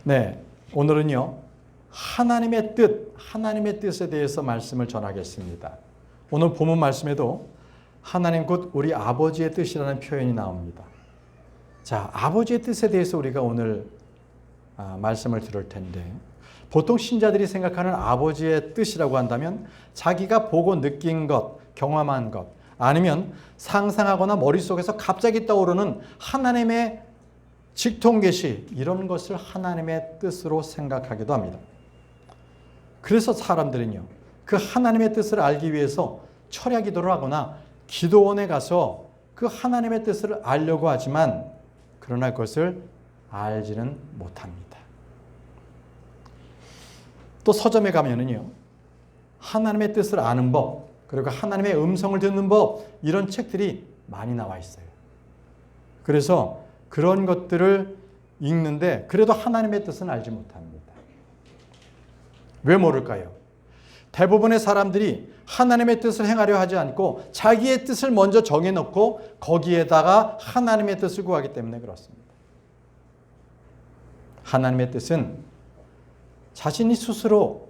네, 오늘은요, 하나님의 뜻에 대해서 말씀을 전하겠습니다. 오늘 본문 말씀에도 하나님 곧 우리 아버지의 뜻이라는 표현이 나옵니다. 자, 아버지의 뜻에 대해서 우리가 오늘 말씀을 들을 텐데, 보통 신자들이 생각하는 아버지의 뜻이라고 한다면 자기가 보고 느낀 것, 경험한 것, 아니면 상상하거나 머릿속에서 갑자기 떠오르는 하나님의 직통계시, 이런 것을 하나님의 뜻으로 생각하기도 합니다. 그래서 사람들은요, 그 하나님의 뜻을 알기 위해서 철야 기도를 하거나 기도원에 가서 그 하나님의 뜻을 알려고 하지만 그러나 그것을 알지는 못합니다. 또 서점에 가면은요, 하나님의 뜻을 아는 법, 그리고 하나님의 음성을 듣는 법, 이런 책들이 많이 나와 있어요. 그래서 그런 것들을 읽는데 그래도 하나님의 뜻은 알지 못합니다. 왜 모를까요? 대부분의 사람들이 하나님의 뜻을 행하려 하지 않고 자기의 뜻을 먼저 정해놓고 거기에다가 하나님의 뜻을 구하기 때문에 그렇습니다. 하나님의 뜻은 자신이 스스로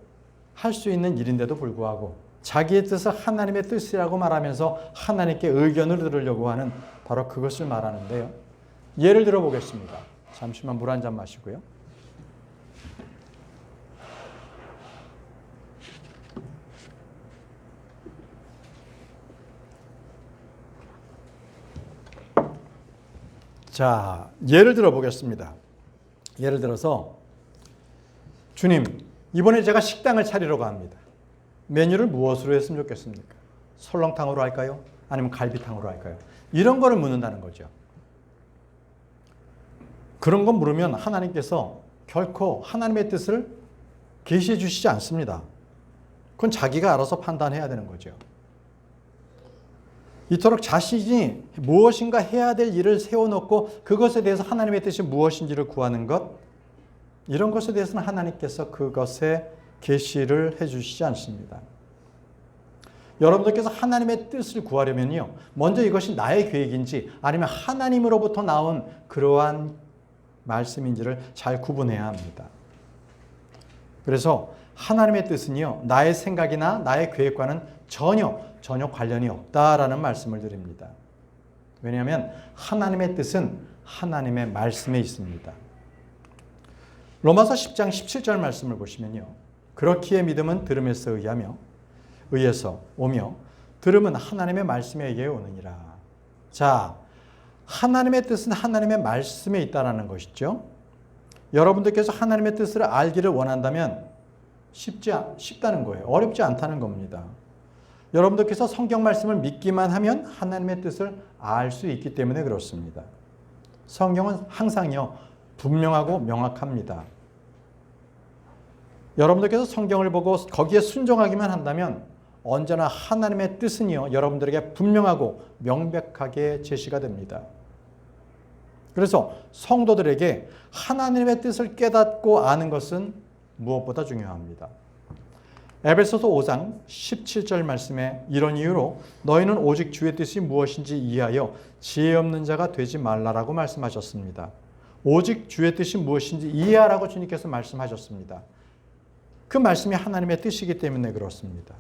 할 수 있는 일인데도 불구하고 자기의 뜻을 하나님의 뜻이라고 말하면서 하나님께 의견을 들으려고 하는 바로 그것을 말하는데요. 예를 들어 보겠습니다. 잠시만 물 한 잔 마시고요. 자, 예를 들어 보겠습니다. 예를 들어서 주님, 이번에 제가 식당을 차리려고 합니다. 메뉴를 무엇으로 했으면 좋겠습니까? 설렁탕으로 할까요? 아니면 갈비탕으로 할까요? 이런 거를 묻는다는 거죠. 그런 거 물으면 하나님께서 결코 하나님의 뜻을 계시해 주시지 않습니다. 그건 자기가 알아서 판단해야 되는 거죠. 이토록 자신이 무엇인가 해야 될 일을 세워놓고 그것에 대해서 하나님의 뜻이 무엇인지를 구하는 것, 이런 것에 대해서는 하나님께서 그것에 계시를 해주시지 않습니다. 여러분들께서 하나님의 뜻을 구하려면요, 먼저 이것이 나의 계획인지 아니면 하나님으로부터 나온 그러한 말씀인지를 잘 구분해야 합니다. 그래서 하나님의 뜻은요, 나의 생각이나 나의 계획과는 전혀 관련이 없다라는 말씀을 드립니다. 왜냐하면 하나님의 뜻은 하나님의 말씀에 있습니다. 로마서 10장 17절 말씀을 보시면요, 그렇기에 믿음은 들음에서 의해서 오며 들음은 하나님의 말씀에 의해 오느니라. 자, 하나님의 뜻은 하나님의 말씀에 있다는 것이죠. 여러분들께서 하나님의 뜻을 알기를 원한다면 쉽다는 거예요. 어렵지 않다는 겁니다. 여러분들께서 성경 말씀을 믿기만 하면 하나님의 뜻을 알 수 있기 때문에 그렇습니다. 성경은 항상요, 분명하고 명확합니다. 여러분들께서 성경을 보고 거기에 순종하기만 한다면 언제나 하나님의 뜻은요, 여러분들에게 분명하고 명백하게 제시가 됩니다. 그래서 성도들에게 하나님의 뜻을 깨닫고 아는 것은 무엇보다 중요합니다. 에베소서 5장 17절 말씀에 이런 이유로 너희는 오직 주의 뜻이 무엇인지 이해하여 지혜 없는 자가 되지 말라라고 말씀하셨습니다. 오직 주의 뜻이 무엇인지 이해하라고 주님께서 말씀하셨습니다. 그 말씀이 하나님의 뜻이기 때문에 그렇습니다.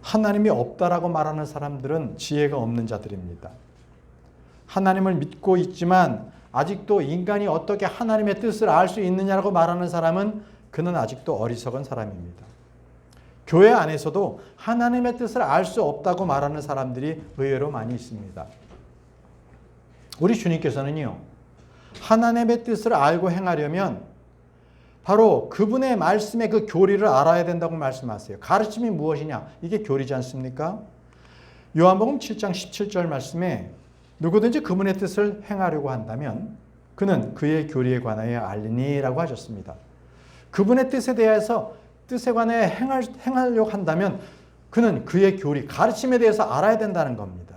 하나님이 없다라고 말하는 사람들은 지혜가 없는 자들입니다. 하나님을 믿고 있지만 아직도 인간이 어떻게 하나님의 뜻을 알 수 있느냐라고 말하는 사람은 그는 아직도 어리석은 사람입니다. 교회 안에서도 하나님의 뜻을 알 수 없다고 말하는 사람들이 의외로 많이 있습니다. 우리 주님께서는요, 하나님의 뜻을 알고 행하려면 바로 그분의 말씀의 그 교리를 알아야 된다고 말씀하세요. 가르침이 무엇이냐? 이게 교리지 않습니까? 요한복음 7장 17절 말씀에 누구든지 그분의 뜻을 행하려고 한다면 그는 그의 교리에 관하여 알리니라고 하셨습니다. 그분의 뜻에 대해서 뜻에 관해 행하려고 한다면 그는 그의 교리, 가르침에 대해서 알아야 된다는 겁니다.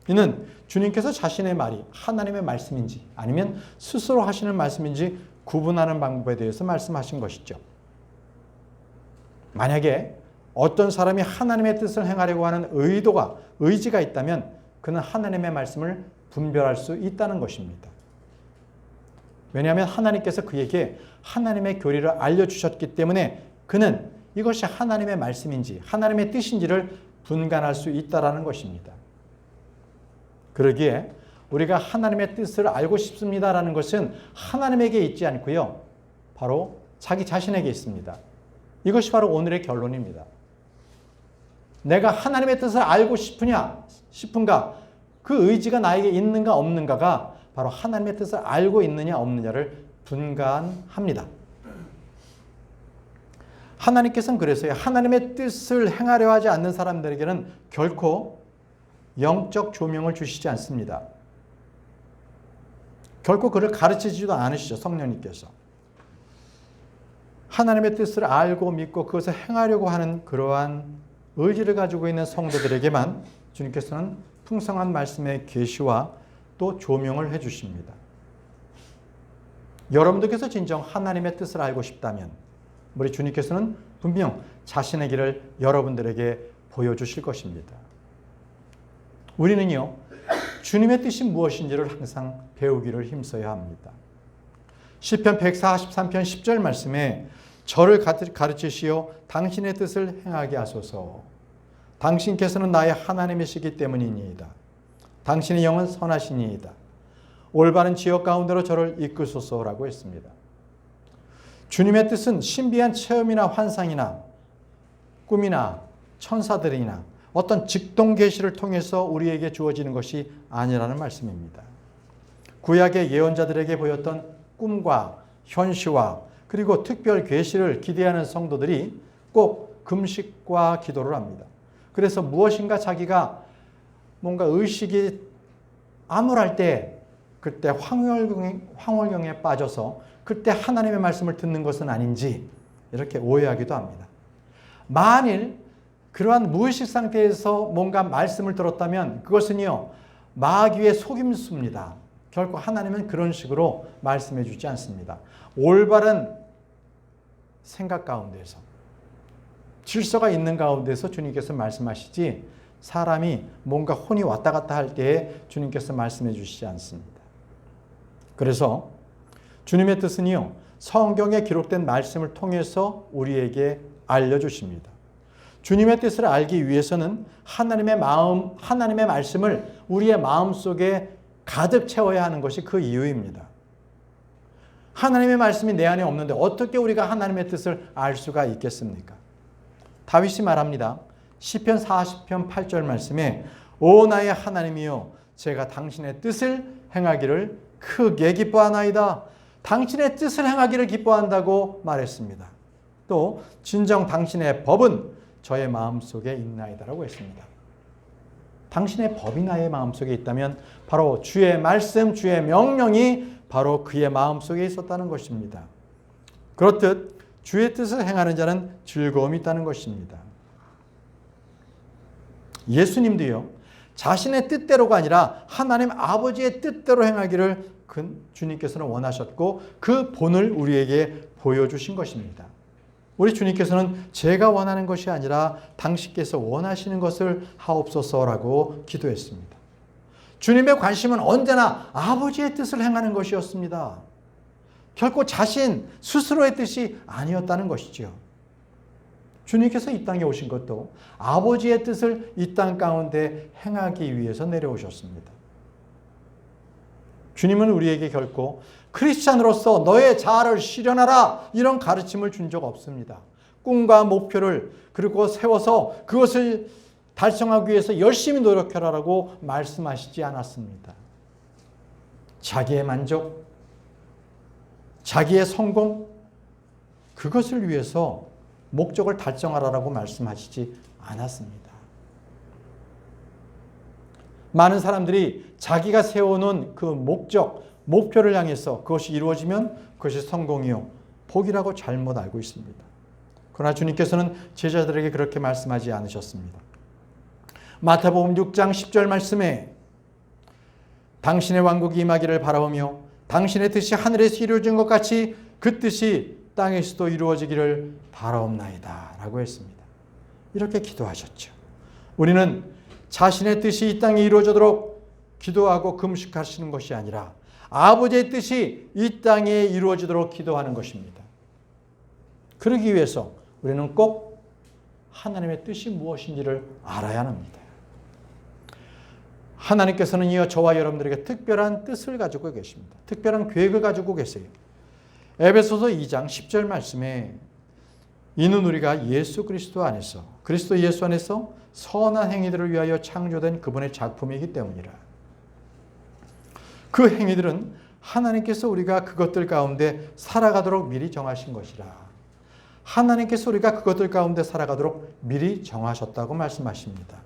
이는 주님께서 자신의 말이 하나님의 말씀인지 아니면 스스로 하시는 말씀인지 구분하는 방법에 대해서 말씀하신 것이죠. 만약에 어떤 사람이 하나님의 뜻을 행하려고 하는 의지가 있다면 그는 하나님의 말씀을 분별할 수 있다는 것입니다. 왜냐하면 하나님께서 그에게 하나님의 교리를 알려주셨기 때문에 그는 이것이 하나님의 말씀인지 하나님의 뜻인지를 분간할 수 있다라는 것입니다. 그러기에 우리가 하나님의 뜻을 알고 싶습니다라는 것은 하나님에게 있지 않고요. 바로 자기 자신에게 있습니다. 이것이 바로 오늘의 결론입니다. 내가 하나님의 뜻을 알고 싶은가? 그 의지가 나에게 있는가 없는가가 바로 하나님의 뜻을 알고 있느냐 없느냐를 분간합니다. 하나님께서는 그래서요. 하나님의 뜻을 행하려 하지 않는 사람들에게는 결코 영적 조명을 주시지 않습니다. 결코 그를 가르치지도 않으시죠. 성령님께서. 하나님의 뜻을 알고 믿고 그것을 행하려고 하는 그러한 의지를 가지고 있는 성도들에게만 주님께서는 풍성한 말씀의 계시와 또 조명을 해주십니다. 여러분들께서 진정 하나님의 뜻을 알고 싶다면 우리 주님께서는 분명 자신의 길을 여러분들에게 보여주실 것입니다. 우리는요, 주님의 뜻이 무엇인지를 항상 배우기를 힘써야 합니다. 시편 143편 10절 말씀에 저를 가르치시어 당신의 뜻을 행하게 하소서. 당신께서는 나의 하나님이시기 때문이니이다. 당신의 영은 선하시니이다. 올바른 지역 가운데로 저를 이끄소서라고 했습니다. 주님의 뜻은 신비한 체험이나 환상이나 꿈이나 천사들이나 어떤 직동 계시를 통해서 우리에게 주어지는 것이 아니라는 말씀입니다. 구약의 예언자들에게 보였던 꿈과 현시와 그리고 특별 계시를 기대하는 성도들이 꼭 금식과 기도를 합니다. 그래서 무엇인가 자기가 뭔가 의식이 암울할 때 그때 황홀경에 빠져서 그때 하나님의 말씀을 듣는 것은 아닌지 이렇게 오해하기도 합니다. 만일 그러한 무의식 상태에서 뭔가 말씀을 들었다면 그것은요, 마귀의 속임수입니다. 결코 하나님은 그런 식으로 말씀해 주지 않습니다. 올바른 생각 가운데서 질서가 있는 가운데서 주님께서 말씀하시지 사람이 뭔가 혼이 왔다 갔다 할 때에 주님께서 말씀해 주시지 않습니다. 그래서 주님의 뜻은요, 성경에 기록된 말씀을 통해서 우리에게 알려주십니다. 주님의 뜻을 알기 위해서는 하나님의 말씀을 우리의 마음속에 가득 채워야 하는 것이 그 이유입니다. 하나님의 말씀이 내 안에 없는데 어떻게 우리가 하나님의 뜻을 알 수가 있겠습니까? 다윗이 말합니다. 시편 40편 8절 말씀에 오 나의 하나님이여 제가 당신의 뜻을 행하기를 크게 기뻐하나이다. 당신의 뜻을 행하기를 기뻐한다고 말했습니다. 또 진정 당신의 법은 저의 마음속에 있나이다라고 했습니다. 당신의 법이 나의 마음속에 있다면 바로 주의 말씀, 주의 명령이 바로 그의 마음속에 있었다는 것입니다. 그렇듯 주의 뜻을 행하는 자는 즐거움이 있다는 것입니다. 예수님도요, 자신의 뜻대로가 아니라 하나님 아버지의 뜻대로 행하기를 주님께서는 원하셨고 그 본을 우리에게 보여주신 것입니다. 우리 주님께서는 제가 원하는 것이 아니라 당신께서 원하시는 것을 하옵소서라고 기도했습니다. 주님의 관심은 언제나 아버지의 뜻을 행하는 것이었습니다. 결코 자신 스스로의 뜻이 아니었다는 것이죠. 주님께서 이 땅에 오신 것도 아버지의 뜻을 이 땅 가운데 행하기 위해서 내려오셨습니다. 주님은 우리에게 결코 크리스찬으로서 너의 자아를 실현하라 이런 가르침을 준 적 없습니다. 꿈과 목표를 그리고 세워서 그것을 달성하기 위해서 열심히 노력하라고 말씀하시지 않았습니다. 자기의 만족, 자기의 성공, 그것을 위해서 목적을 달성하라고 말씀하시지 않았습니다. 많은 사람들이 자기가 세워놓은 그 목표를 향해서 그것이 이루어지면 그것이 성공이요, 복이라고 잘못 알고 있습니다. 그러나 주님께서는 제자들에게 그렇게 말씀하지 않으셨습니다. 마태복음 6장 10절 말씀에 당신의 왕국이 임하기를 바라오며 당신의 뜻이 하늘에서 이루어진 것 같이 그 뜻이 땅에서도 이루어지기를 바라옵나이다 라고 했습니다. 이렇게 기도하셨죠. 우리는 자신의 뜻이 이 땅에 이루어지도록 기도하고 금식하시는 것이 아니라 아버지의 뜻이 이 땅에 이루어지도록 기도하는 것입니다. 그러기 위해서 우리는 꼭 하나님의 뜻이 무엇인지를 알아야 합니다. 하나님께서는요, 저와 여러분들에게 특별한 뜻을 가지고 계십니다. 특별한 계획을 가지고 계세요. 에베소서 2장 10절 말씀에 이는 우리가 예수 그리스도 안에서, 그리스도 예수 안에서 선한 행위들을 위하여 창조된 그분의 작품이기 때문이라. 그 행위들은 하나님께서 우리가 그것들 가운데 살아가도록 미리 정하신 것이라. 하나님께서 우리가 그것들 가운데 살아가도록 미리 정하셨다고 말씀하십니다.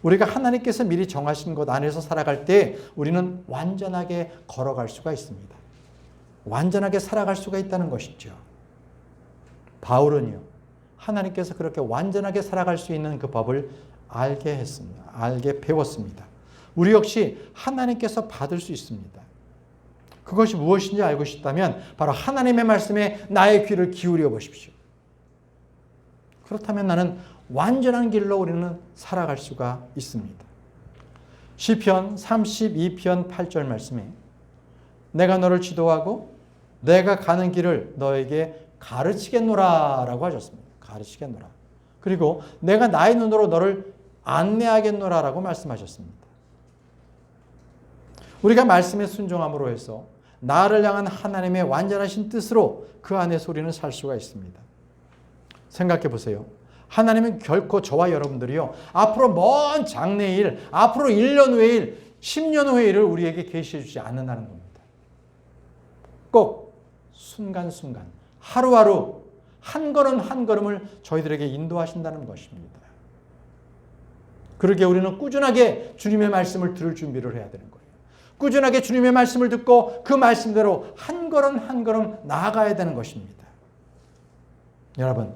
우리가 하나님께서 미리 정하신 것 안에서 살아갈 때 우리는 완전하게 걸어갈 수가 있습니다. 완전하게 살아갈 수가 있다는 것이죠. 바울은요, 하나님께서 그렇게 완전하게 살아갈 수 있는 그 법을 알게 했습니다. 알게 배웠습니다. 우리 역시 하나님께서 받을 수 있습니다. 그것이 무엇인지 알고 싶다면 바로 하나님의 말씀에 나의 귀를 기울여 보십시오. 그렇다면 나는 완전한 길로 우리는 살아갈 수가 있습니다. 시편 32편 8절 말씀에 내가 너를 지도하고 내가 가는 길을 너에게 가르치겠노라 라고 하셨습니다. 가르치겠노라. 그리고 내가 나의 눈으로 너를 안내하겠노라 라고 말씀하셨습니다. 우리가 말씀에 순종함으로 해서 나를 향한 하나님의 완전하신 뜻으로 그 안에서 우리는 살 수가 있습니다. 생각해 보세요. 하나님은 결코 저와 여러분들이요, 앞으로 먼 장래의 일, 앞으로 1년 후의 일, 10년 후의 일을 우리에게 계시해 주지 않는다는 겁니다. 꼭 순간순간, 하루하루 한 걸음 한 걸음을 저희들에게 인도하신다는 것입니다. 그러기에 우리는 꾸준하게 주님의 말씀을 들을 준비를 해야 되는 거예요. 꾸준하게 주님의 말씀을 듣고 그 말씀대로 한 걸음 한 걸음 나아가야 되는 것입니다. 여러분,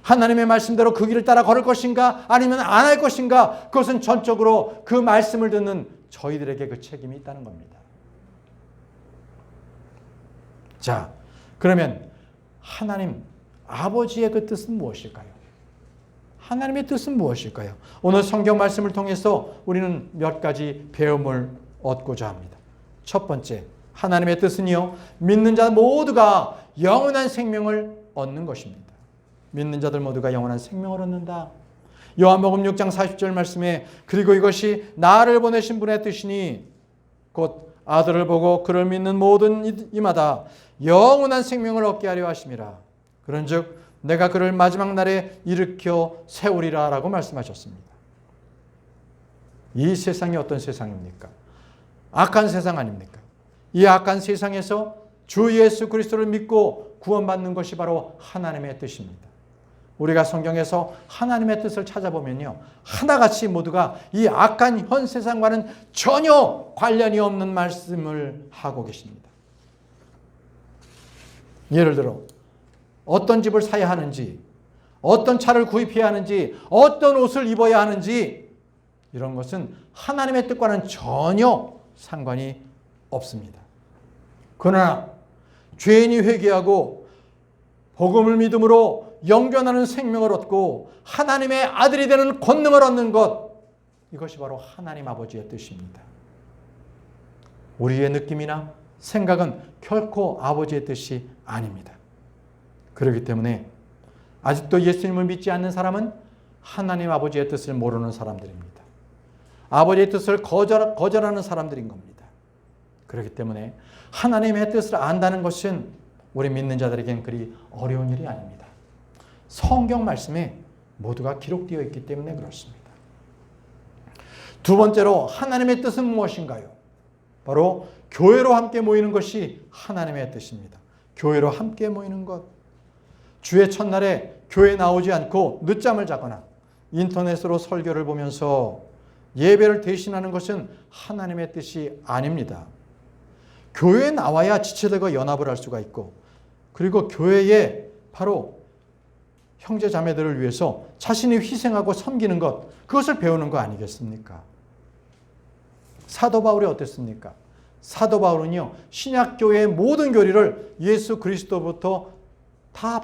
하나님의 말씀대로 그 길을 따라 걸을 것인가 아니면 안 할 것인가, 그것은 전적으로 그 말씀을 듣는 저희들에게 그 책임이 있다는 겁니다. 자, 그러면 하나님 아버지의 그 뜻은 무엇일까요? 하나님의 뜻은 무엇일까요? 오늘 성경 말씀을 통해서 우리는 몇 가지 배움을 얻고자 합니다. 첫 번째, 하나님의 뜻은요, 믿는 자 모두가 영원한 생명을 얻는 것입니다. 믿는 자들 모두가 영원한 생명을 얻는다. 요한복음 6장 40절 말씀에 그리고 이것이 나를 보내신 분의 뜻이니 곧 아들을 보고 그를 믿는 모든 이마다 영원한 생명을 얻게 하려 하심이라. 그런즉 내가 그를 마지막 날에 일으켜 세우리라 라고 말씀하셨습니다. 이 세상이 어떤 세상입니까? 악한 세상 아닙니까? 이 악한 세상에서 주 예수 그리스도를 믿고 구원받는 것이 바로 하나님의 뜻입니다. 우리가 성경에서 하나님의 뜻을 찾아보면요, 하나같이 모두가 이 악한 현 세상과는 전혀 관련이 없는 말씀을 하고 계십니다. 예를 들어 어떤 집을 사야 하는지, 어떤 차를 구입해야 하는지, 어떤 옷을 입어야 하는지, 이런 것은 하나님의 뜻과는 전혀 상관이 없습니다. 그러나 죄인이 회개하고 복음을 믿음으로 영존하는 생명을 얻고 하나님의 아들이 되는 권능을 얻는 것, 이것이 바로 하나님 아버지의 뜻입니다. 우리의 느낌이나 생각은 결코 아버지의 뜻이 아닙니다. 그렇기 때문에 아직도 예수님을 믿지 않는 사람은 하나님 아버지의 뜻을 모르는 사람들입니다. 아버지의 뜻을 거절하는 사람들인 겁니다. 그렇기 때문에 하나님의 뜻을 안다는 것은 우리 믿는 자들에겐 그리 어려운 일이 아닙니다. 성경 말씀에 모두가 기록되어 있기 때문에 그렇습니다. 두 번째로 하나님의 뜻은 무엇인가요? 바로 교회로 함께 모이는 것이 하나님의 뜻입니다. 교회로 함께 모이는 것. 주의 첫날에 교회 나오지 않고 늦잠을 자거나 인터넷으로 설교를 보면서 예배를 대신하는 것은 하나님의 뜻이 아닙니다. 교회에 나와야 지체들과 연합을 할 수가 있고, 그리고 교회에 바로 형제 자매들을 위해서 자신이 희생하고 섬기는 것, 그것을 배우는 거 아니겠습니까? 사도 바울이 어땠습니까? 사도 바울은요, 신약교회의 모든 교리를 예수 그리스도부터 다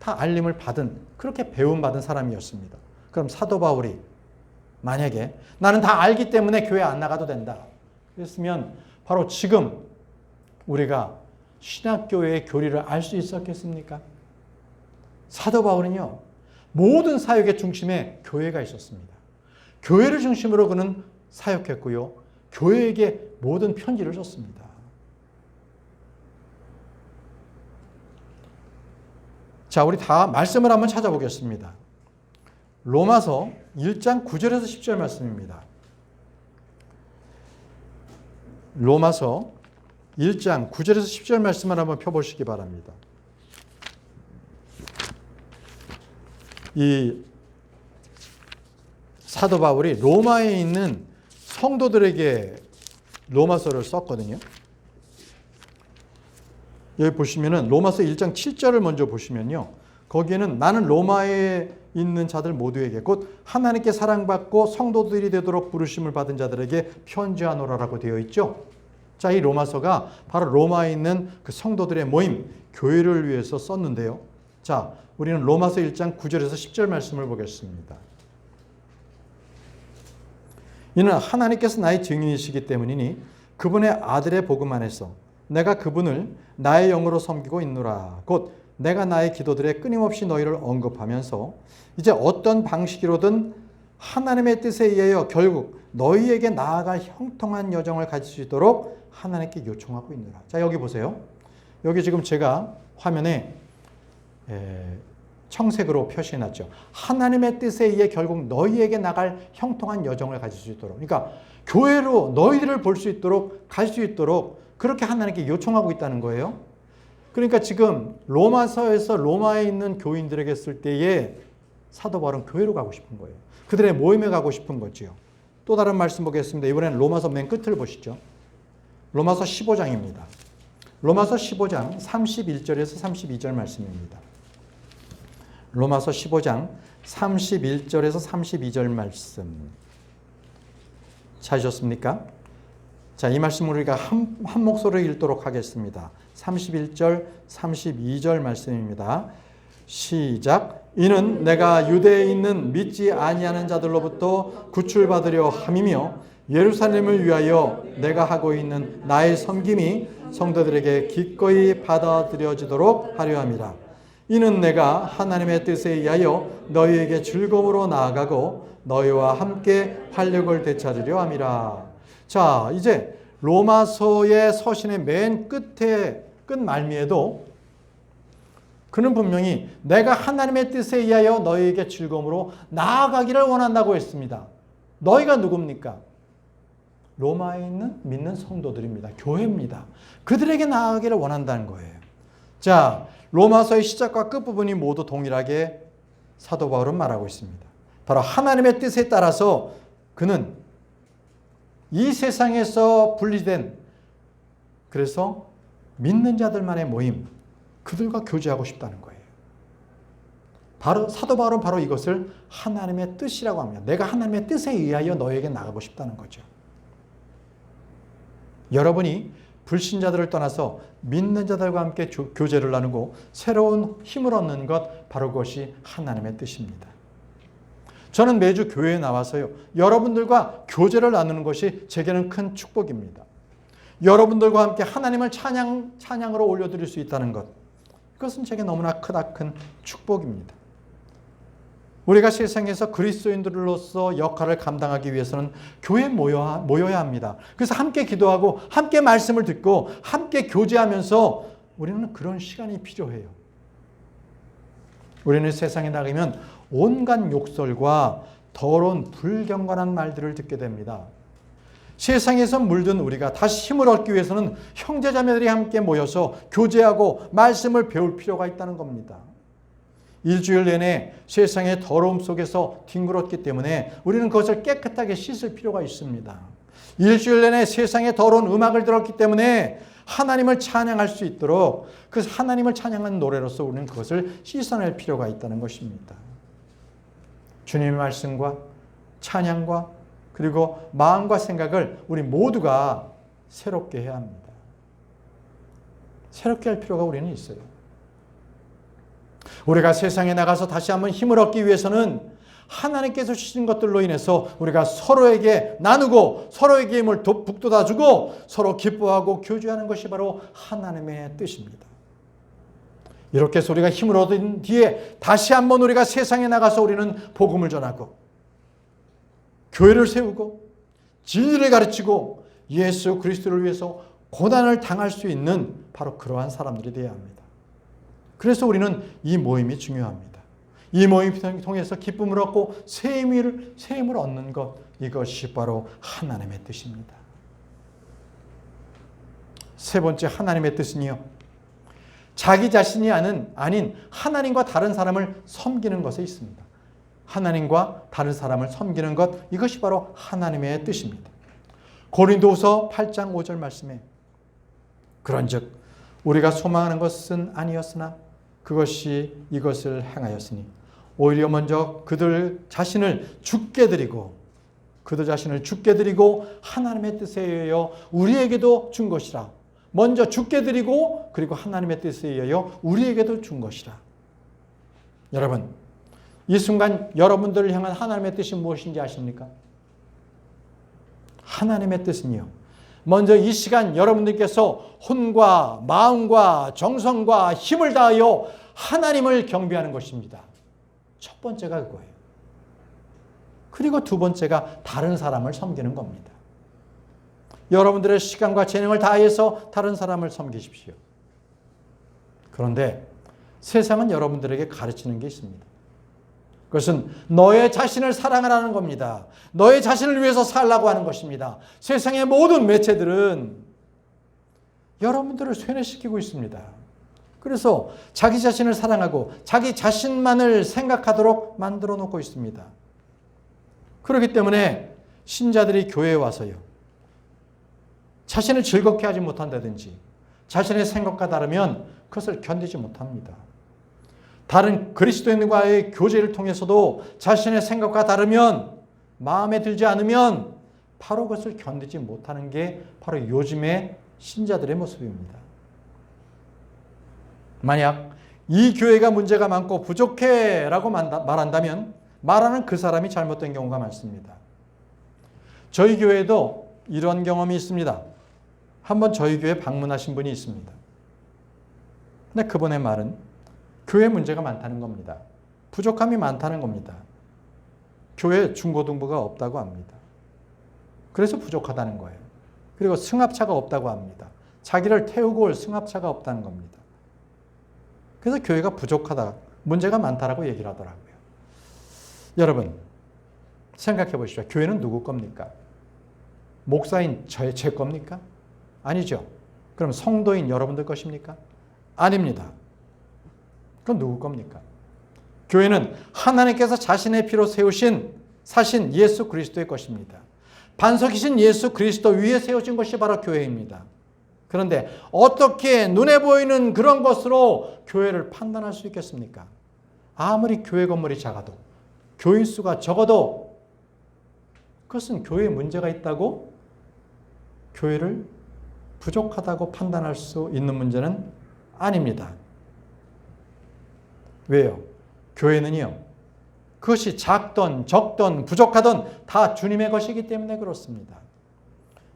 알림을 받은, 그렇게 배움받은 사람이었습니다. 그럼 사도 바울이 만약에 나는 다 알기 때문에 교회 안 나가도 된다, 그랬으면 바로 지금 우리가 신학교회의 교리를 알 수 있었겠습니까? 사도 바울은요, 모든 사역의 중심에 교회가 있었습니다. 교회를 중심으로 그는 사역했고요, 교회에게 모든 편지를 썼습니다. 자, 우리 다 말씀을 한번 찾아보겠습니다. 로마서 1장 9절에서 10절 말씀입니다. 로마서 1장 9절에서 10절 말씀을 한번 펴보시기 바랍니다. 이 사도 바울이 로마에 있는 성도들에게 로마서를 썼거든요. 여기 보시면은 로마서 1장 7절을 먼저 보시면요, 거기에는 나는 로마에 있는 자들 모두에게 곧 하나님께 사랑받고 성도들이 되도록 부르심을 받은 자들에게 편지하노라라고 되어 있죠. 자, 이 로마서가 바로 로마에 있는 그 성도들의 모임, 교회를 위해서 썼는데요. 자, 우리는 로마서 1장 9절에서 10절 말씀을 보겠습니다. 이는 하나님께서 나의 증인이시기 때문이니 그분의 아들의 복음 안에서 내가 그분을 나의 영으로 섬기고 있노라. 곧 내가 나의 기도들에 끊임없이 너희를 언급하면서 이제 어떤 방식으로든 하나님의 뜻에 의하여 결국 너희에게 나아갈 형통한 여정을 가질 수 있도록 하나님께 요청하고 있노라. 자, 여기 보세요. 여기 지금 제가 화면에 청색으로 표시해놨죠. 하나님의 뜻에 의해 결국 너희에게 나갈 형통한 여정을 가질 수 있도록, 그러니까 교회로 너희들을 볼 수 있도록 갈 수 있도록 그렇게 하나님께 요청하고 있다는 거예요. 그러니까 지금 로마서에서 로마에 있는 교인들에게 쓸 때에 사도 바울은 교회로 가고 싶은 거예요. 그들의 모임에 가고 싶은 거지요. 또 다른 말씀 보겠습니다. 이번에는 로마서 맨 끝을 보시죠. 로마서 15장입니다. 로마서 15장 31절에서 32절 말씀입니다. 로마서 15장 31절에서 32절 말씀 찾으셨습니까? 자, 이 말씀을 우리가 한 목소리로 읽도록 하겠습니다. 31절, 32절 말씀입니다. 시작. 이는 내가 유대에 있는 믿지 아니하는 자들로부터 구출받으려 함이며 예루살렘을 위하여 내가 하고 있는 나의 섬김이 성도들에게 기꺼이 받아들여지도록 하려 함이라. 이는 내가 하나님의 뜻에 의하여 너희에게 즐거움으로 나아가고 너희와 함께 활력을 되찾으려 함이라. 자, 이제 로마서의 서신의 맨 끝 말미에도 그는 분명히 내가 하나님의 뜻에 의하여 너희에게 즐거움으로 나아가기를 원한다고 했습니다. 너희가 누굽니까? 로마에 있는 믿는 성도들입니다. 교회입니다. 그들에게 나아가기를 원한다는 거예요. 자, 로마서의 시작과 끝부분이 모두 동일하게 사도 바울은 말하고 있습니다. 바로 하나님의 뜻에 따라서 그는 이 세상에서 분리된, 그래서 믿는 자들만의 모임, 그들과 교제하고 싶다는 거예요. 바로 사도 바울은 바로 이것을 하나님의 뜻이라고 합니다. 내가 하나님의 뜻에 의하여 너에게 나가고 싶다는 거죠. 여러분이 불신자들을 떠나서 믿는 자들과 함께 교제를 나누고 새로운 힘을 얻는 것, 바로 그것이 하나님의 뜻입니다. 저는 매주 교회에 나와서요, 여러분들과 교제를 나누는 것이 제게는 큰 축복입니다. 여러분들과 함께 하나님을 찬양으로 올려드릴 수 있다는 것, 그것은 제게 너무나 큰 축복입니다. 우리가 세상에서 그리스도인들로서 역할을 감당하기 위해서는 교회에 모여야 합니다. 그래서 함께 기도하고 함께 말씀을 듣고 함께 교제하면서 우리는 그런 시간이 필요해요. 우리는 세상에 나가면 온갖 욕설과 더러운 불경건한 말들을 듣게 됩니다. 세상에서 물든 우리가 다시 힘을 얻기 위해서는 형제자매들이 함께 모여서 교제하고 말씀을 배울 필요가 있다는 겁니다. 일주일 내내 세상의 더러움 속에서 뒹굴었기 때문에 우리는 그것을 깨끗하게 씻을 필요가 있습니다. 일주일 내내 세상의 더러운 음악을 들었기 때문에 하나님을 찬양할 수 있도록 그 하나님을 찬양하는 노래로서 우리는 그것을 씻어낼 필요가 있다는 것입니다. 주님의 말씀과 찬양과 그리고 마음과 생각을 우리 모두가 새롭게 해야 합니다. 새롭게 할 필요가 우리는 있어요. 우리가 세상에 나가서 다시 한번 힘을 얻기 위해서는 하나님께서 주신 것들로 인해서 우리가 서로에게 나누고 서로에게 힘을 북돋아주고 서로 기뻐하고 교제하는 것이 바로 하나님의 뜻입니다. 이렇게 해서 우리가 힘을 얻은 뒤에 다시 한번 우리가 세상에 나가서 우리는 복음을 전하고 교회를 세우고 진리를 가르치고 예수 그리스도를 위해서 고난을 당할 수 있는 바로 그러한 사람들이 되어야 합니다. 그래서 우리는 이 모임이 중요합니다. 이 모임을 통해서 기쁨을 얻고 새 힘을 얻는 것, 이것이 바로 하나님의 뜻입니다. 세 번째, 하나님의 뜻은요, 자기 자신이 아닌 하나님과 다른 사람을 섬기는 것에 있습니다. 하나님과 다른 사람을 섬기는 것, 이것이 바로 하나님의 뜻입니다. 고린도후서 8장 5절 말씀에 그런즉 우리가 소망하는 것은 아니었으나 그것이 이것을 행하였으니 오히려 먼저 그들 자신을 죽게 드리고 하나님의 뜻에 의하여 우리에게도 준 것이라. 먼저 죽게 드리고 그리고 하나님의 뜻에 의하여 우리에게도 준 것이라. 여러분, 이 순간 여러분들을 향한 하나님의 뜻이 무엇인지 아십니까? 하나님의 뜻은요, 먼저 이 시간 여러분들께서 혼과 마음과 정성과 힘을 다하여 하나님을 경배하는 것입니다. 첫 번째가 그거예요. 그리고 두 번째가 다른 사람을 섬기는 겁니다. 여러분들의 시간과 재능을 다해서 다른 사람을 섬기십시오. 그런데 세상은 여러분들에게 가르치는 게 있습니다. 그것은 너의 자신을 사랑하라는 겁니다. 너의 자신을 위해서 살라고 하는 것입니다. 세상의 모든 매체들은 여러분들을 쇠뇌시키고 있습니다. 그래서 자기 자신을 사랑하고 자기 자신만을 생각하도록 만들어 놓고 있습니다. 그렇기 때문에 신자들이 교회에 와서요, 자신을 즐겁게 하지 못한다든지 자신의 생각과 다르면 그것을 견디지 못합니다. 다른 그리스도인과의 교제를 통해서도 자신의 생각과 다르면, 마음에 들지 않으면 바로 그것을 견디지 못하는 게 바로 요즘의 신자들의 모습입니다. 만약 이 교회가 문제가 많고 부족해 라고 말한다면 말하는 그 사람이 잘못된 경우가 많습니다. 저희 교회도 이런 경험이 있습니다. 한번 저희 교회 방문하신 분이 있습니다. 근데 그분의 말은 교회 문제가 많다는 겁니다. 부족함이 많다는 겁니다. 교회 중고등부가 없다고 합니다. 그래서 부족하다는 거예요. 그리고 승합차가 없다고 합니다. 자기를 태우고 올 승합차가 없다는 겁니다. 그래서 교회가 부족하다, 문제가 많다라고 얘기를 하더라고요. 여러분, 생각해 보십시오. 교회는 누구 겁니까? 목사인 제 겁니까? 아니죠. 그럼 성도인 여러분들 것입니까? 아닙니다. 그건 누구 겁니까? 교회는 하나님께서 자신의 피로 사신 예수 그리스도의 것입니다. 반석이신 예수 그리스도 위에 세우신 것이 바로 교회입니다. 그런데 어떻게 눈에 보이는 그런 것으로 교회를 판단할 수 있겠습니까? 아무리 교회 건물이 작아도, 교인 수가 적어도 그것은 교회에 문제가 있다고, 교회를 부족하다고 판단할 수 있는 문제는 아닙니다. 왜요? 교회는요, 그것이 작던 적던 부족하던 다 주님의 것이기 때문에 그렇습니다.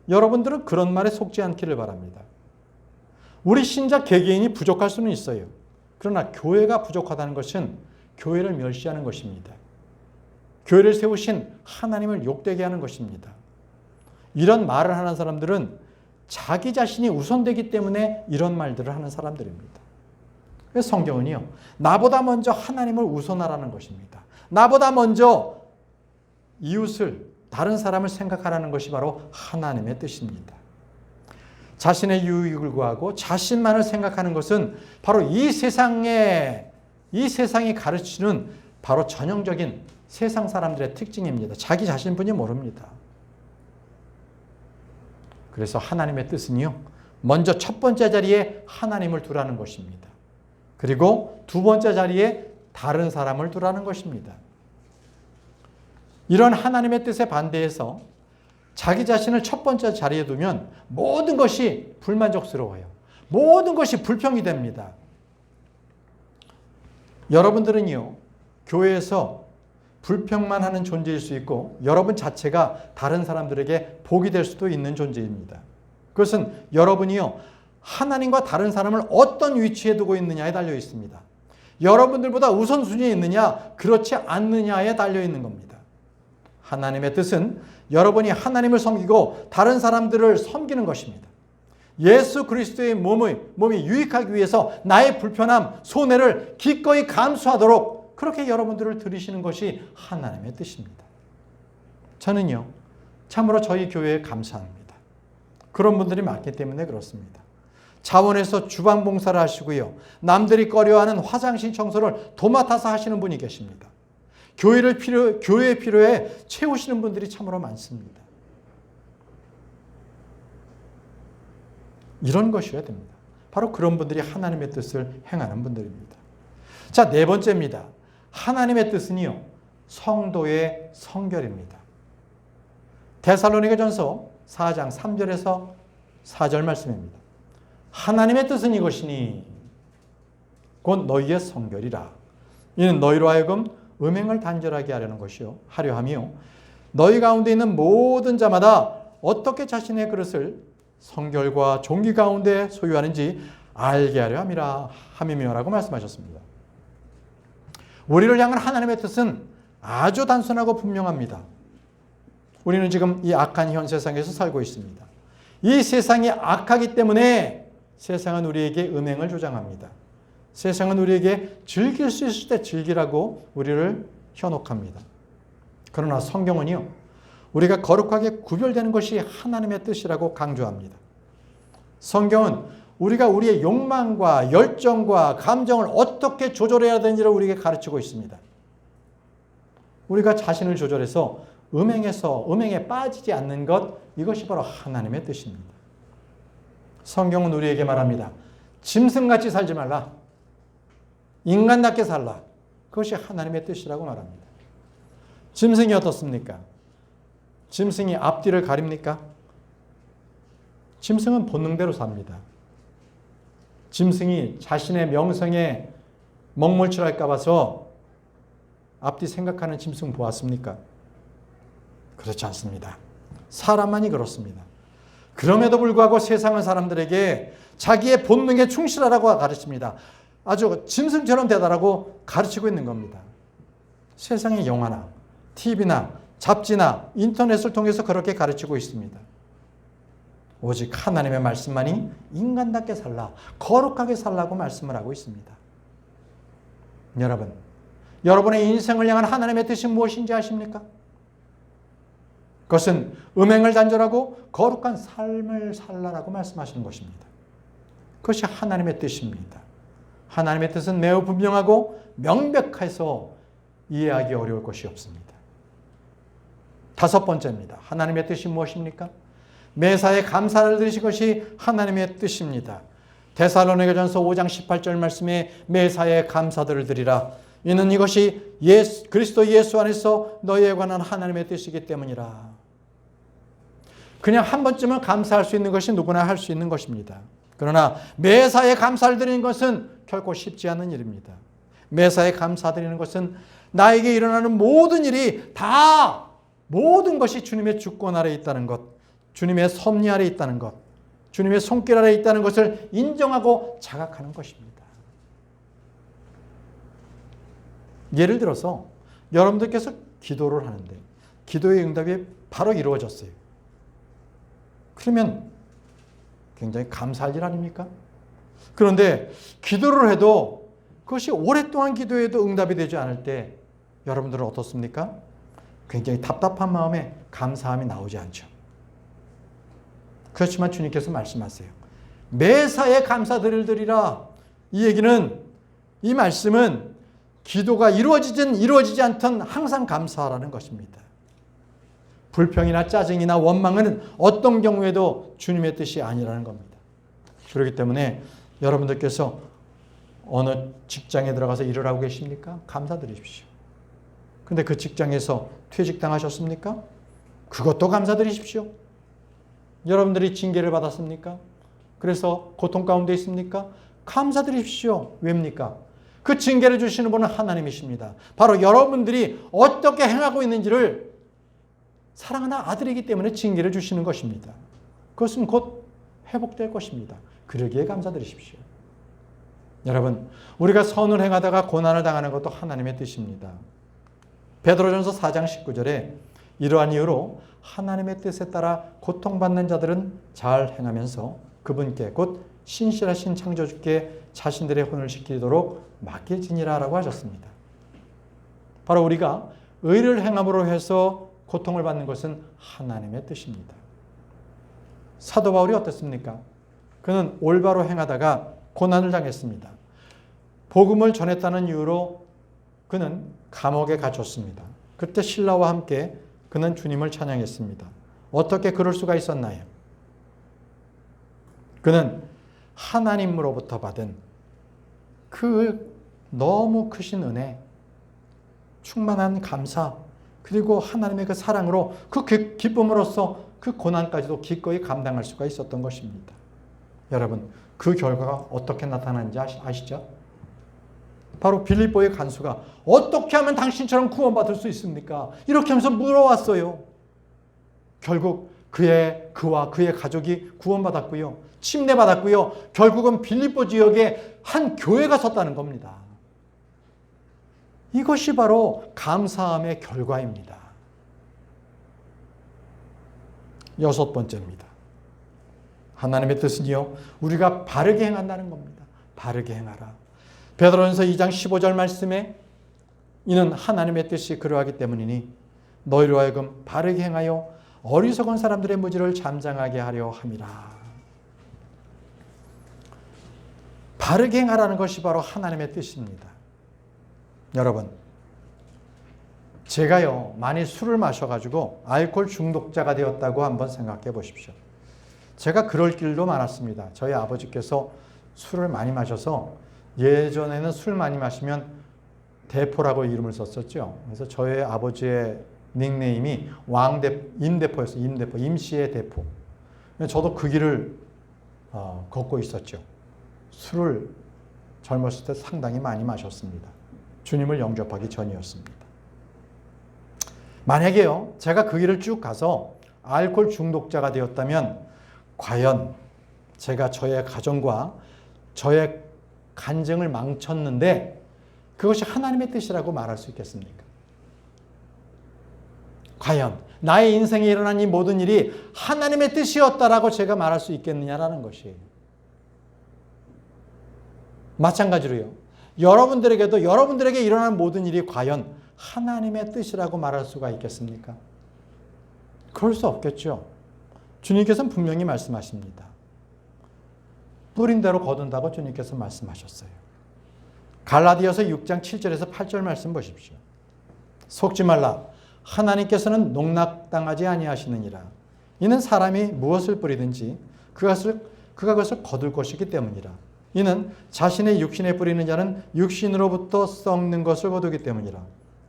여러분들은 그런 말에 속지 않기를 바랍니다. 우리 신자 개개인이 부족할 수는 있어요. 그러나 교회가 부족하다는 것은 교회를 멸시하는 것입니다. 교회를 세우신 하나님을 욕되게 하는 것입니다. 이런 말을 하는 사람들은 자기 자신이 우선되기 때문에 이런 말들을 하는 사람들입니다. 그래서 성경은요, 나보다 먼저 하나님을 우선하라는 것입니다. 나보다 먼저 이웃을, 다른 사람을 생각하라는 것이 바로 하나님의 뜻입니다. 자신의 유익을 구하고 자신만을 생각하는 것은 바로 이 세상이 가르치는 바로 전형적인 세상 사람들의 특징입니다. 자기 자신뿐이 모릅니다. 그래서 하나님의 뜻은요, 먼저 첫 번째 자리에 하나님을 두라는 것입니다. 그리고 두 번째 자리에 다른 사람을 두라는 것입니다. 이런 하나님의 뜻에 반대해서 자기 자신을 첫 번째 자리에 두면 모든 것이 불만족스러워요. 모든 것이 불평이 됩니다. 여러분들은요, 교회에서 불평만 하는 존재일 수 있고 여러분 자체가 다른 사람들에게 복이 될 수도 있는 존재입니다. 그것은 여러분이요, 하나님과 다른 사람을 어떤 위치에 두고 있느냐에 달려 있습니다. 여러분들보다 우선순위에 있느냐, 그렇지 않느냐에 달려 있는 겁니다. 하나님의 뜻은 여러분이 하나님을 섬기고 다른 사람들을 섬기는 것입니다. 예수 그리스도의 몸이 유익하기 위해서 나의 불편함, 손해를 기꺼이 감수하도록 그렇게 여러분들을 들이시는 것이 하나님의 뜻입니다. 저는요, 참으로 저희 교회에 감사합니다. 그런 분들이 많기 때문에 그렇습니다. 자원에서 주방 봉사를 하시고요, 남들이 꺼려하는 화장실 청소를 도맡아서 하시는 분이 계십니다. 교회의 필요에 채우시는 분들이 참으로 많습니다. 이런 것이어야 됩니다. 바로 그런 분들이 하나님의 뜻을 행하는 분들입니다. 자, 네 번째입니다. 하나님의 뜻은요, 성도의 성결입니다. 데살로니가전서 4장 3절에서 4절 말씀입니다. 하나님의 뜻은 이것이니 곧 너희의 성결이라. 이는 너희로 하여금 음행을 단절하게 하려 하며 너희 가운데 있는 모든 자마다 어떻게 자신의 그릇을 성결과 존귀 가운데 소유하는지 알게 하려 함이며라고 말씀하셨습니다. 우리를 향한 하나님의 뜻은 아주 단순하고 분명합니다. 우리는 지금 이 악한 현 세상에서 살고 있습니다. 이 세상이 악하기 때문에 세상은 우리에게 음행을 조장합니다. 세상은 우리에게 즐길 수 있을 때 즐기라고 우리를 현혹합니다. 그러나 성경은요, 우리가 거룩하게 구별되는 것이 하나님의 뜻이라고 강조합니다. 성경은 우리가 우리의 욕망과 열정과 감정을 어떻게 조절해야 되는지를 우리에게 가르치고 있습니다. 우리가 자신을 조절해서 음행에 빠지지 않는 것, 이것이 바로 하나님의 뜻입니다. 성경은 우리에게 말합니다. 짐승같이 살지 말라. 인간답게 살라. 그것이 하나님의 뜻이라고 말합니다. 짐승이 어떻습니까? 짐승이 앞뒤를 가립니까? 짐승은 본능대로 삽니다. 짐승이 자신의 명성에 먹물칠할까 봐서 앞뒤 생각하는 짐승 보았습니까? 그렇지 않습니다. 사람만이 그렇습니다. 그럼에도 불구하고 세상은 사람들에게 자기의 본능에 충실하라고 가르칩니다. 아주 짐승처럼 되다라고 가르치고 있는 겁니다. 세상의 영화나 TV나 잡지나 인터넷을 통해서 그렇게 가르치고 있습니다. 오직 하나님의 말씀만이 인간답게 살라, 거룩하게 살라고 말씀을 하고 있습니다. 여러분의 인생을 향한 하나님의 뜻이 무엇인지 아십니까? 그것은 음행을 단절하고 거룩한 삶을 살라라고 말씀하시는 것입니다. 그것이 하나님의 뜻입니다. 하나님의 뜻은 매우 분명하고 명백해서 이해하기 어려울 것이 없습니다. 다섯 번째입니다. 하나님의 뜻이 무엇입니까? 매사에 감사를 드리신 것이 하나님의 뜻입니다. 데살로니가전서 5장 18절 말씀에 매사에 감사들을 드리라. 이는 이것이 그리스도 예수 안에서 너희에 관한 하나님의 뜻이기 때문이라. 그냥 한 번쯤은 감사할 수 있는 것이 누구나 할 수 있는 것입니다. 그러나 매사에 감사를 드리는 것은 결코 쉽지 않은 일입니다. 매사에 감사드리는 것은 나에게 일어나는 모든 일이 다 모든 것이 주님의 주권 아래 있다는 것, 주님의 섭리 아래 있다는 것, 주님의 손길 아래 있다는 것을 인정하고 자각하는 것입니다. 예를 들어서 여러분들께서 기도를 하는데 기도의 응답이 바로 이루어졌어요. 그러면 굉장히 감사할 일 아닙니까? 그런데 기도를 해도 그것이 오랫동안 기도해도 응답이 되지 않을 때 여러분들은 어떻습니까? 굉장히 답답한 마음에 감사함이 나오지 않죠. 그렇지만 주님께서 말씀하세요. 매사에 감사들을 드리라. 이 얘기는, 이 말씀은 기도가 이루어지든 이루어지지 않든 항상 감사하라는 것입니다. 불평이나 짜증이나 원망은 어떤 경우에도 주님의 뜻이 아니라는 겁니다. 그렇기 때문에 여러분들께서 어느 직장에 들어가서 일을 하고 계십니까? 감사드리십시오. 근데 그 직장에서 퇴직당하셨습니까? 그것도 감사드리십시오. 여러분들이 징계를 받았습니까? 그래서 고통 가운데 있습니까? 감사드리십시오. 왜입니까? 그 징계를 주시는 분은 하나님이십니다. 바로 여러분들이 어떻게 행하고 있는지를 사랑하는 아들이기 때문에 징계를 주시는 것입니다. 그것은 곧 회복될 것입니다. 그러기에 감사드리십시오. 여러분, 우리가 선을 행하다가 고난을 당하는 것도 하나님의 뜻입니다. 베드로전서 4장 19절에 이러한 이유로 하나님의 뜻에 따라 고통받는 자들은 잘 행하면서 그분께 곧 신실하신 창조주께 자신들의 혼을 지키도록 맡길지니라 라고 하셨습니다. 바로 우리가 의를 행함으로 해서 고통을 받는 것은 하나님의 뜻입니다. 사도 바울이 어땠습니까? 그는 올바로 행하다가 고난을 당했습니다. 복음을 전했다는 이유로 그는 감옥에 갇혔습니다. 그때 신라와 함께 그는 주님을 찬양했습니다. 어떻게 그럴 수가 있었나요? 그는 하나님으로부터 받은 그 너무 크신 은혜, 충만한 감사, 그리고 하나님의 그 사랑으로 그 기쁨으로써 그 고난까지도 기꺼이 감당할 수가 있었던 것입니다. 여러분, 그 결과가 어떻게 나타나는지 아시죠? 바로 빌립보의 간수가 어떻게 하면 당신처럼 구원받을 수 있습니까? 이렇게 하면서 물어왔어요. 결국 그와 그의 가족이 구원받았고요. 침례받았고요. 결국은 빌립보 지역에 한 교회가 섰다는 겁니다. 이것이 바로 감사함의 결과입니다. 6번째입니다. 하나님의 뜻은요, 우리가 바르게 행한다는 겁니다. 바르게 행하라. 베드로전서 2장 15절 말씀에 이는 하나님의 뜻이 그러하기 때문이니 너희로 하여금 바르게 행하여 어리석은 사람들의 무지를 잠잠하게 하려 함이라. 바르게 행하라는 것이 바로 하나님의 뜻입니다. 여러분, 제가요, 많이 술을 마셔가지고 알코올 중독자가 되었다고 한번 생각해 보십시오. 제가 그럴 길도 많았습니다. 저희 아버지께서 술을 많이 마셔서 예전에는 술 많이 마시면 대포라고 이름을 썼었죠. 그래서 저희 아버지의 닉네임이 임대포였어요. 임대포, 임시의 대포. 저도 그 길을 걷고 있었죠. 술을 젊었을 때 상당히 많이 마셨습니다. 주님을 영접하기 전이었습니다. 만약에요, 제가 그 길을 쭉 가서 알코올 중독자가 되었다면 과연 제가 저의 가정과 저의 간증을 망쳤는데 그것이 하나님의 뜻이라고 말할 수 있겠습니까? 과연 나의 인생에 일어난 이 모든 일이 하나님의 뜻이었다라고 제가 말할 수 있겠느냐라는 것이에요. 마찬가지로요, 여러분들에게 일어난 모든 일이 과연 하나님의 뜻이라고 말할 수가 있겠습니까? 그럴 수 없겠죠. 주님께서는 분명히 말씀하십니다. 뿌린 대로 거둔다고 주님께서 말씀하셨어요. 갈라디아서 6장 7절에서 8절 말씀 보십시오. 속지 말라. 하나님께서는 농락당하지 아니하시느니라. 이는 사람이 무엇을 뿌리든지 그가 그것을 거둘 것이기 때문이라. 이는 자신의 육신에 뿌리는 자는 육신으로부터 썩는 것을 거두기 때문이라.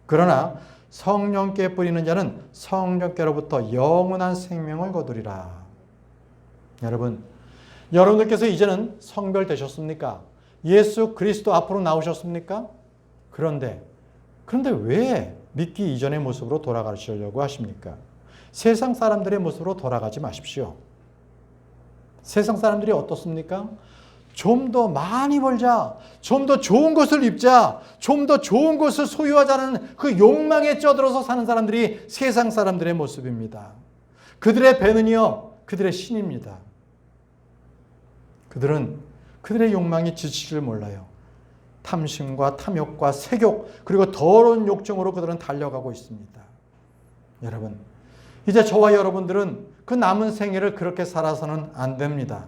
그러나 성령께 뿌리는 자는 성령께로부터 영원한 생명을 거두리라. 여러분들께서 이제는 성별되셨습니까? 예수 그리스도 앞으로 나오셨습니까? 그런데 왜 믿기 이전의 모습으로 돌아가시려고 하십니까? 세상 사람들의 모습으로 돌아가지 마십시오. 세상 사람들이 어떻습니까? 좀 더 많이 벌자, 좀 더 좋은 것을 입자, 좀 더 좋은 것을 소유하자는 그 욕망에 쩌들어서 사는 사람들이 세상 사람들의 모습입니다. 그들의 배는요, 그들의 신입니다. 그들의 욕망이 지치지를 몰라요. 탐심과 탐욕과 색욕, 그리고 더러운 욕정으로 그들은 달려가고 있습니다. 여러분, 이제 저와 여러분들은 그 남은 생애를 그렇게 살아서는 안 됩니다.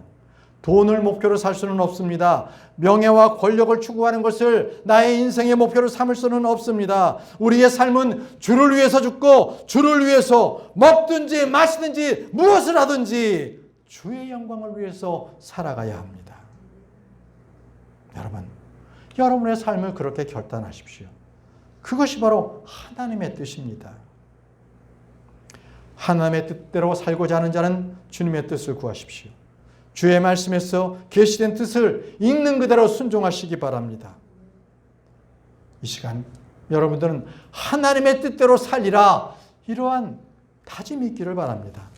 돈을 목표로 살 수는 없습니다. 명예와 권력을 추구하는 것을 나의 인생의 목표로 삼을 수는 없습니다. 우리의 삶은 주를 위해서 죽고 주를 위해서 먹든지 마시든지 무엇을 하든지 주의 영광을 위해서 살아가야 합니다. 여러분의 삶을 그렇게 결단하십시오. 그것이 바로 하나님의 뜻입니다. 하나님의 뜻대로 살고자 하는 자는 주님의 뜻을 구하십시오. 주의 말씀에서 계시된 뜻을 읽는 그대로 순종하시기 바랍니다. 이 시간 여러분들은 하나님의 뜻대로 살리라, 이러한 다짐이 있기를 바랍니다.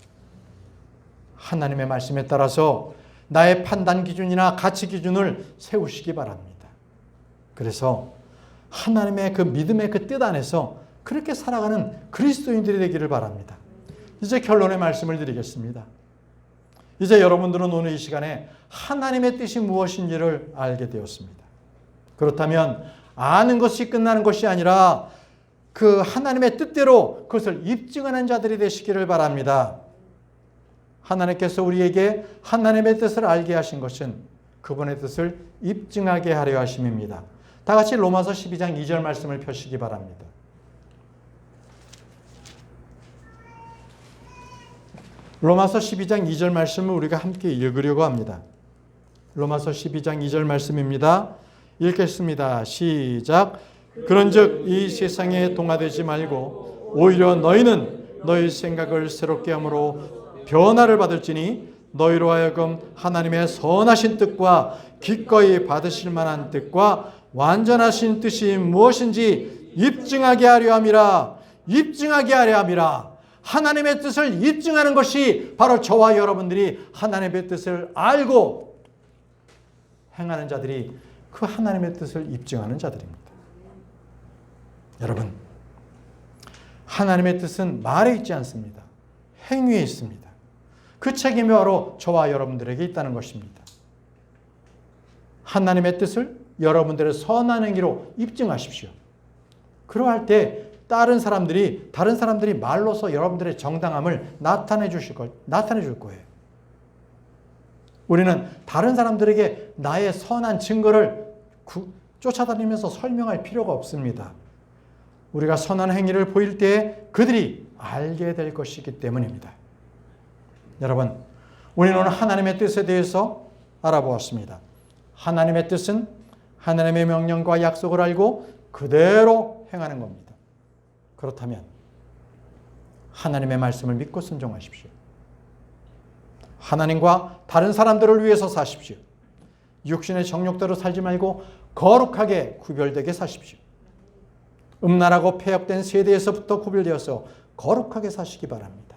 하나님의 말씀에 따라서 나의 판단 기준이나 가치 기준을 세우시기 바랍니다. 그래서 하나님의 그 믿음의 그 뜻 안에서 그렇게 살아가는 그리스도인들이 되기를 바랍니다. 이제 결론의 말씀을 드리겠습니다. 이제 여러분들은 오늘 이 시간에 하나님의 뜻이 무엇인지를 알게 되었습니다. 그렇다면 아는 것이 끝나는 것이 아니라 그 하나님의 뜻대로 그것을 입증하는 자들이 되시기를 바랍니다. 하나님께서 우리에게 하나님의 뜻을 알게 하신 것은 그분의 뜻을 입증하게 하려 하심입니다. 다 같이 로마서 12장 2절 말씀을 펴시기 바랍니다. 로마서 12장 2절 말씀을 우리가 함께 읽으려고 합니다. 로마서 12장 2절 말씀입니다. 읽겠습니다. 시작. 그런즉 이 세상에 동화되지 말고 오히려 너희는 너희 생각을 새롭게 함으로 변화를 받을지니 너희로 하여금 하나님의 선하신 뜻과 기꺼이 받으실 만한 뜻과 완전하신 뜻이 무엇인지 입증하게 하려 함이라. 입증하게 하려 함이라. 하나님의 뜻을 입증하는 것이 바로 저와 여러분들이 하나님의 뜻을 알고 행하는 자들이 그 하나님의 뜻을 입증하는 자들입니다. 여러분, 하나님의 뜻은 말에 있지 않습니다. 행위에 있습니다. 그 책임이 바로 저와 여러분들에게 있다는 것입니다. 하나님의 뜻을 여러분들의 선한 행위로 입증하십시오. 그러할 때 다른 사람들이 말로서 여러분들의 정당함을 나타내 줄 거예요. 우리는 다른 사람들에게 나의 선한 증거를 쫓아다니면서 설명할 필요가 없습니다. 우리가 선한 행위를 보일 때 그들이 알게 될 것이기 때문입니다. 여러분, 우리는 오늘 하나님의 뜻에 대해서 알아보았습니다. 하나님의 뜻은 하나님의 명령과 약속을 알고 그대로 행하는 겁니다. 그렇다면 하나님의 말씀을 믿고 순종하십시오. 하나님과 다른 사람들을 위해서 사십시오. 육신의 정욕대로 살지 말고 거룩하게 구별되게 사십시오. 음란하고 폐역된 세대에서부터 구별되어서 거룩하게 사시기 바랍니다.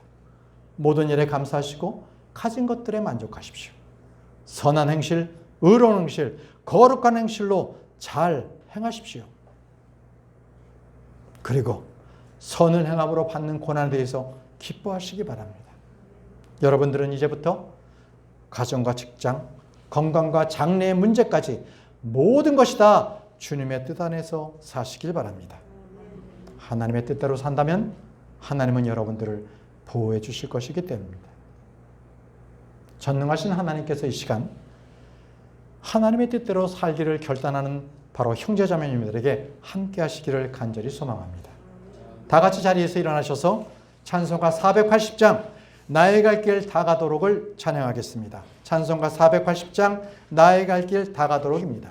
모든 일에 감사하시고 가진 것들에 만족하십시오. 선한 행실, 의로운 행실, 거룩한 행실로 잘 행하십시오. 그리고 선을 행함으로 받는 고난에 대해서 기뻐하시기 바랍니다. 여러분들은 이제부터 가정과 직장, 건강과 장래의 문제까지 모든 것이 다 주님의 뜻 안에서 사시길 바랍니다. 하나님의 뜻대로 산다면 하나님은 여러분들을 보호해 주실 것이기 때문입니다. 전능하신 하나님께서 이 시간 하나님의 뜻대로 살기를 결단하는 바로 형제자매님들에게 함께 하시기를 간절히 소망합니다. 다 같이 자리에서 일어나셔서 찬송가 480장 나의 갈 길 다 가도록을 찬양하겠습니다. 찬송가 480장 나의 갈 길 다 가도록입니다.